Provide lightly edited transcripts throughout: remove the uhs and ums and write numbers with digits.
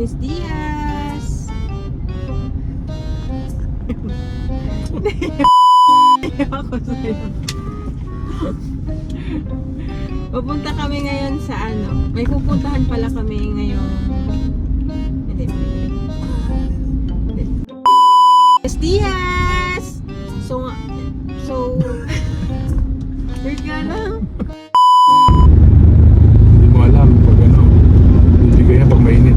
Buenos dias! Ako sa'yo. Pupunta kami ngayon sa ano. May pupuntahan pala kami ngayon. Hindi. Buenos dias! So, wait nga lang. Hindi mo alam pag ano, hindi kaya pag mainit.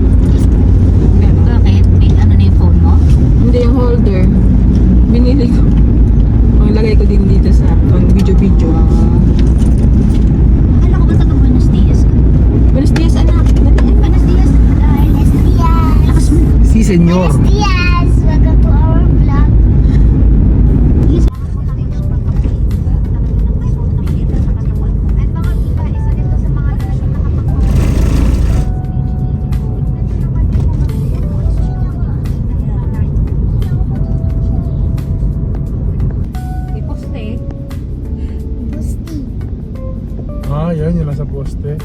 Bakit? May ano na yung phone mo? Hindi, yung holder. Binili ko. Ang lagay ko din dito sa video-video. Akala ko ba taga Buenos Dias ka? Buenos dias, anak. Buenos Dias? Buenos Dias! Lakas mo. Si senyor. Buenos Dias! Welcome to our vlog. Yes. Ah, yan yung nasa poste.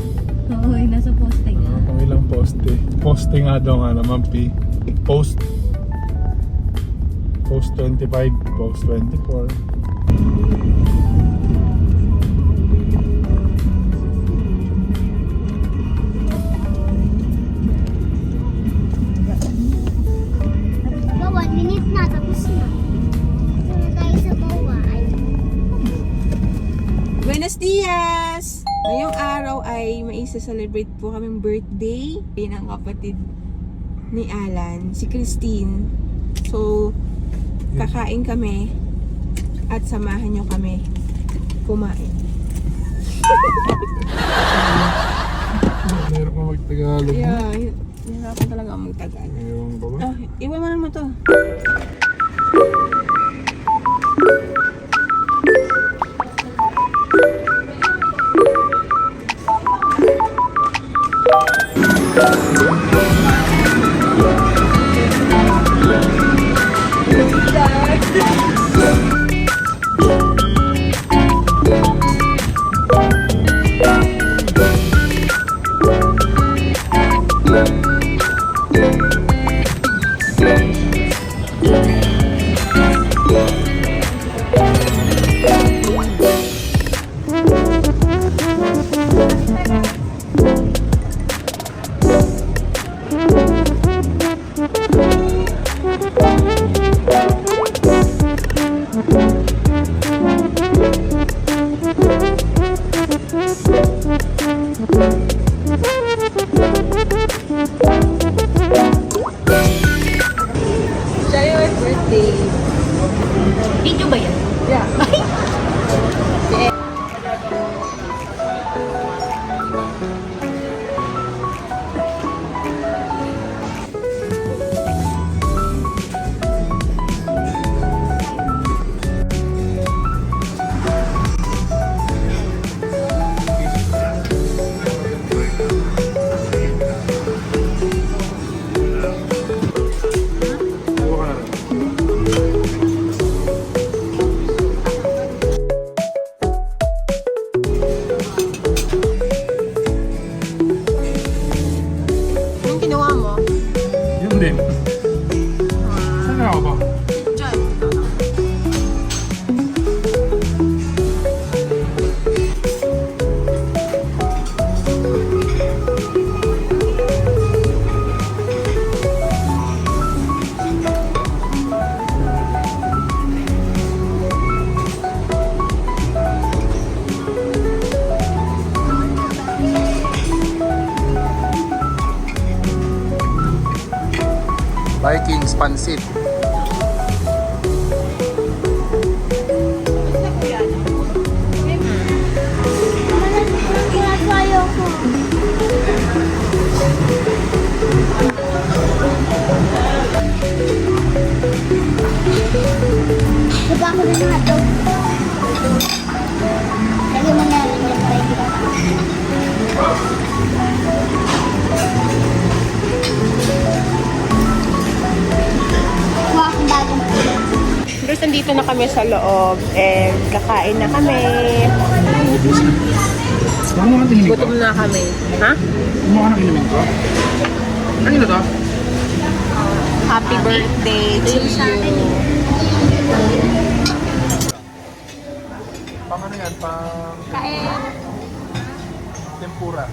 Oo, nasa poste nga. Pang ilang poste. Poste nga daw nga naman, P. Post 25, post 24. Ba, 1 minute na, tapos na. Punta tayo sa bawa. Ay, Buenos dias! Ngayong araw ay may isa-celebrate po kaming birthday ng kapatid ni Alan, si Christine. So, kakain kami at samahan nyo kami kumain. Meron ka mag-Tagalog mo? Yeah, hirapan talaga ang magtagal. Ngayon ba ba? Ah, iwan mo naman to. Siya yung birthday. Video ba yan? Yeah. Buka ka na rin. Yung ginawa mo? Yun din. Saan ako ba? Diyan. Vikings Pansit. tinatry ako. Diba ako ng hotdog? Lagi mo na rin yung try kita. Kuha akong bagong pulo. Guys, nandito na kami sa loob and kakain na kami. Huwag mo kang tingin ko. Gutom na kami. Ha? Huwag mo ka nang inumin ko. Ano na to? Happy birthday to you. Pang ano yan? Pang Kain. tempura.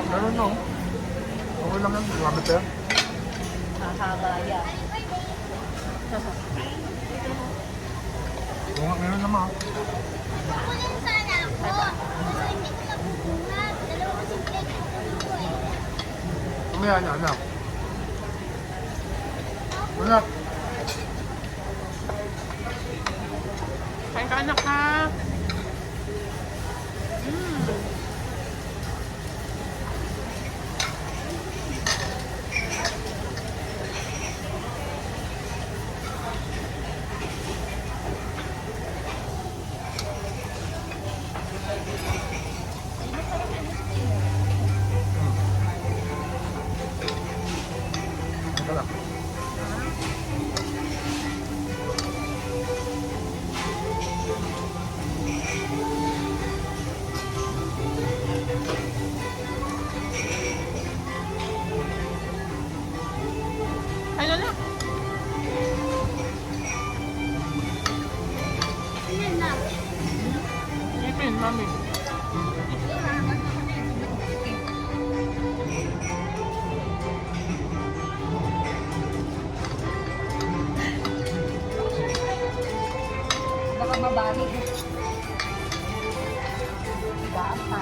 Meron no? Okay lang yan. Gamit yan. Mahaba yan. Oo nga, meron naman. Kunin sana ako. Kasi hindi ko nabubungan. Dalawang simple ko eh. Mamaya niya, anak. Anak. Kain ka anak ha. Ito lang. Ano na? Ano na? Ipin, mami. Baka mabali. Diba? Pa.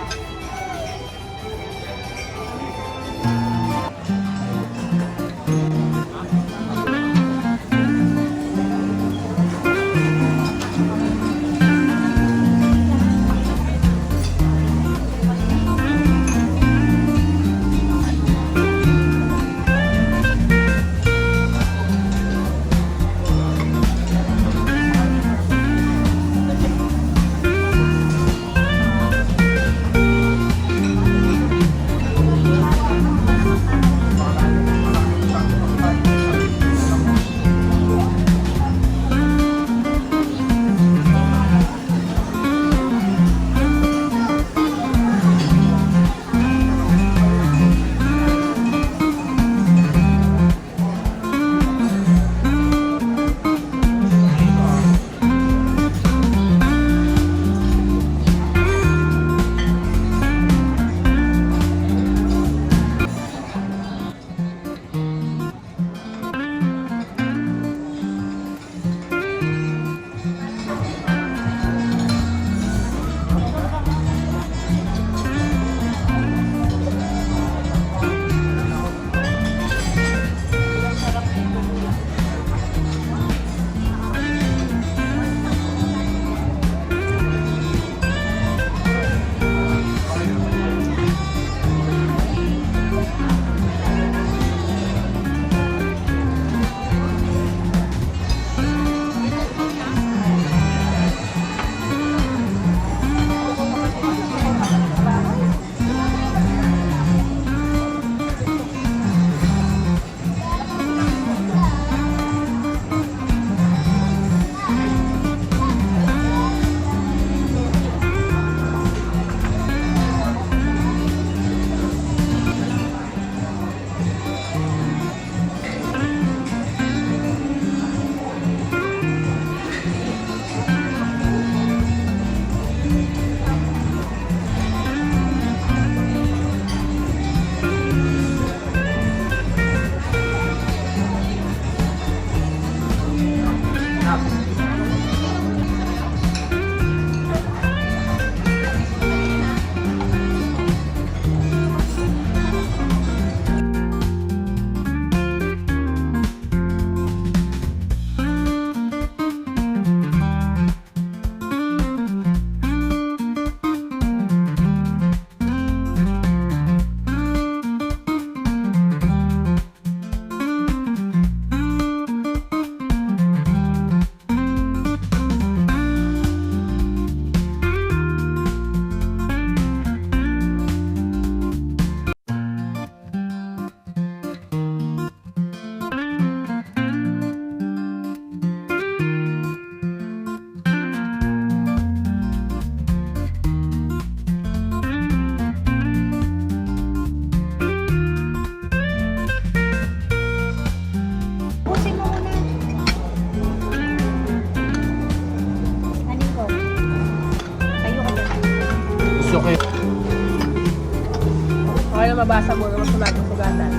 mabasa mo, masulat-sulatan.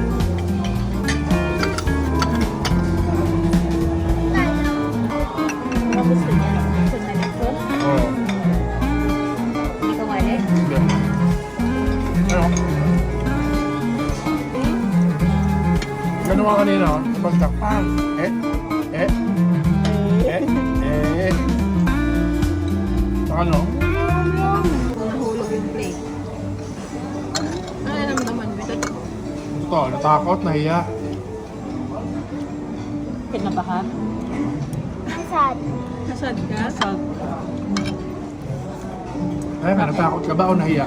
Ano gusto niya? Gusto na nito? Oo. Hindi ko mali. Hindi. Ano? Ganun ka kanina, oh. Bagtak. Eh. Ano? Hulog yung plate. Ano naman mo ito? Ito, natakot, nahiya. Kinabahan? Nasad. Nasad ka? Nasad. Ay, natakot ka ba o nahiya?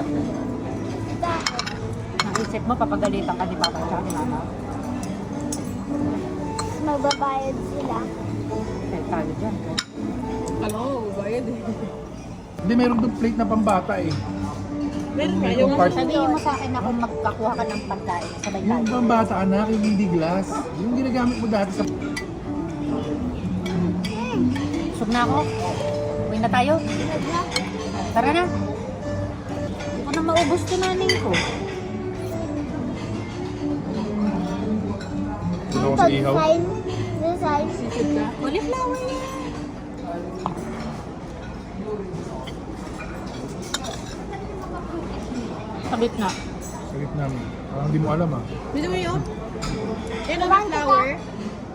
Naisip mo, papagalitan ka ni Papa siya, ni Mama. Magbabayad sila. Kaya tayo dyan. Alam mo, bayad eh. Hindi, mayroon doon plate na pambata eh. Meron ba? Yung Yung part- Sabihin mo sa akin na kung magkakuha ka ng pagkain, sabay Yung tayo. pambata anak, yung hindi glass. Yung ginagamit mo dati sa... Busog na ako. Uwi na tayo. Tara na. Hindi ko na maubos tinanin ko. Ano ko sa ihaw? This side. seafood ka? Cauliflower yan. Sabit na. Sa gitna mo. Parang hindi mo alam ah. Dito mo yun? Yan ang flower.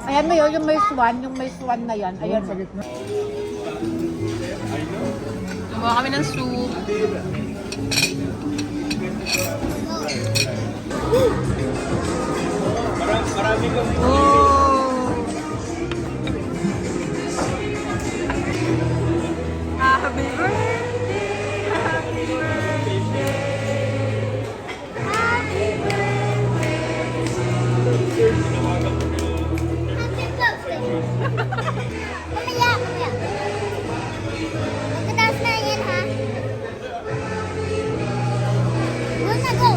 Ayan mo yun, yung may swan na yan. Ayan. Sa gitna. Gumawa kami ng soup. Oh! Happy birthday! Happy birthday! Happy birthday. Mamaya. Pagkatapos na yan, ha? Go na, go.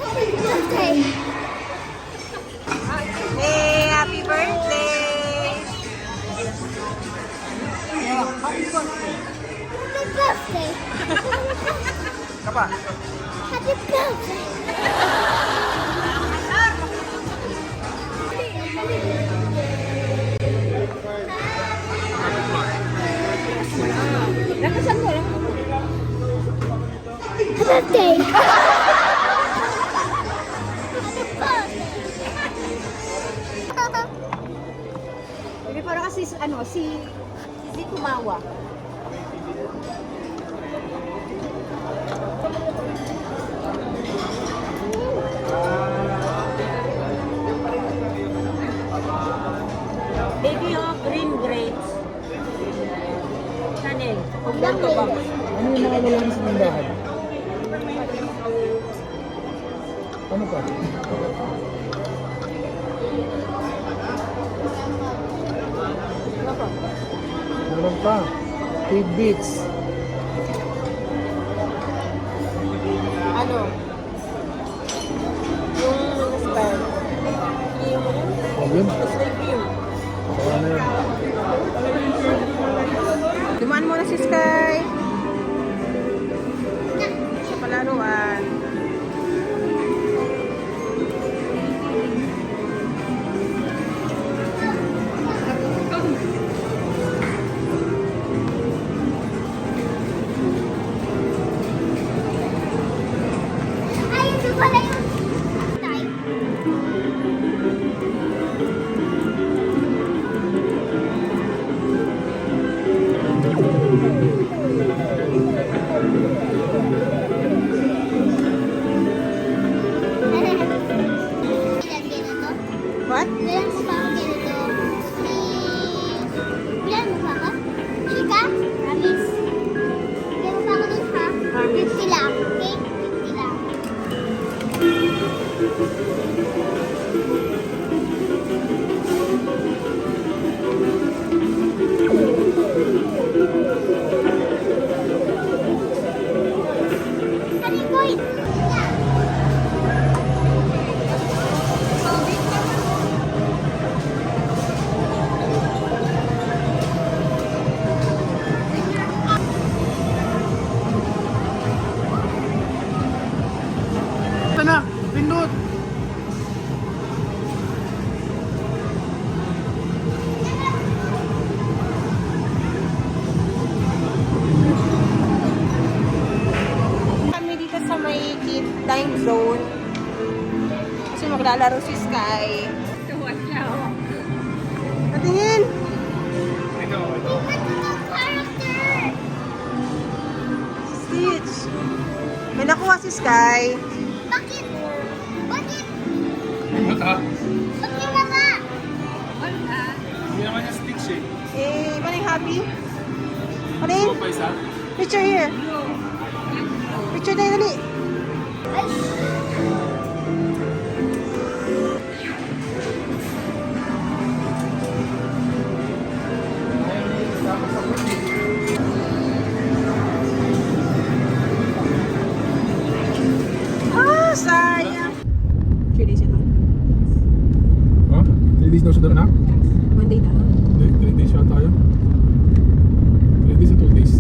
Happy birthday. Hey, happy birthday! Happy birthday. Kapa. Happy birthday. Nakasan mo lang. Birthday. Hindi para kasi si Kumawa. Baby green grapes. Kanin. Ano yung mga lalaki sa tindahan? Ano pa? Meron pa. Tidbits. Ano? Yung style. O yun. Review. Kaya na yun. Dumaan muna si Sky. Sa palaruan. Ay, ito pala yung time. Pindot! Kami dito sa may kid time zone. Kasi maglalaro si Sky. Tuwa siya, oh. Patingin! Character! Stitch! May nakuha si Sky. Bakit? Bakit? Pindot ha? Bakit na ba? Hindi naman yung Stitch eh. Eh, paano yung happy? Paano yun? Pa isa? Picture here. Picture tayo dali. Ay! Ah, sayang. 3 days ito. Ha? 3 days daw siya doon na? Monday na. Hindi, 3 days siya tayo. 3 days at 2 days.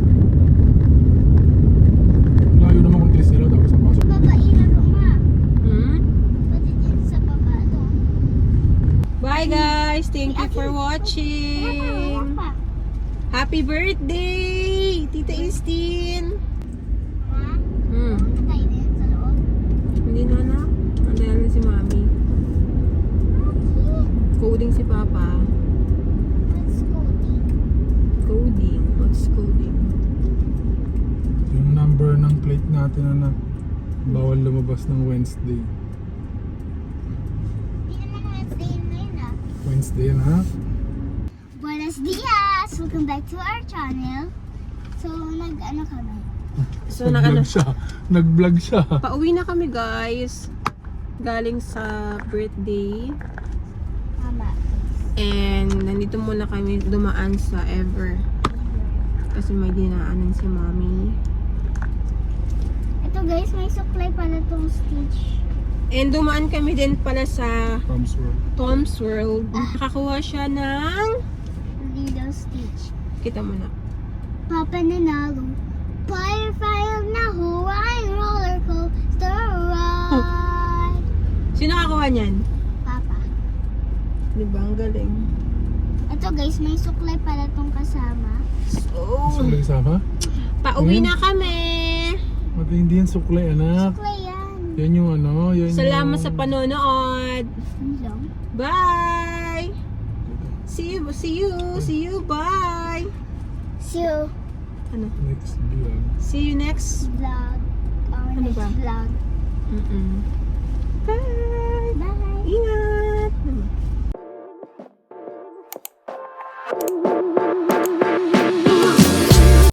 Layo naman kung 3 nila tapos ang pasok. Babainan mo nga. Hmm? Pati din sa baba to. Bye guys. Thank you for Wala watching. pa. Happy birthday, Tita Christine. Ha? Hmm. Punta tayo din sa loob. Hindi na na. Andayan na si Mami. Coding si Papa. Let's go. Coding. What's coding? Yung number ng plate natin anak. Bawal lumabas ng Wednesday. Hindi naman Wednesday na yun ah. Wednesday yan ha? Buenos dias! Welcome back to our channel. So, nag-ano kami? So, ano, Nag-vlog siya. pauwi na kami guys. Galing sa birthday. Mama. And nandito muna kami dumaan sa Ever. Kasi may dinaanan si Mami. Ito guys, may supply pala tong Stitch. And dumaan kami din pala sa Tom's World. Tom's World. Nakakuha siya ng... Lilo Stitch. Kita mo na. Papa Nanalo. Firefly na Hawaiian roller coaster ride. Sino nakakuha niyan? Papa. Diba? Ang galing. Ito guys, may supply pala tong kasama. So, Suklay sama? pauwi na kami. Mati hindi yan suklay anak. Supply yan. Yan yung ano. Yan Salamat yung... sa panonood. Yun lang. Bye! See you, bye! See you Ano? Next vlog. See you next. vlog. Our Ano next ba? vlog. Bye! Bye. Ingat!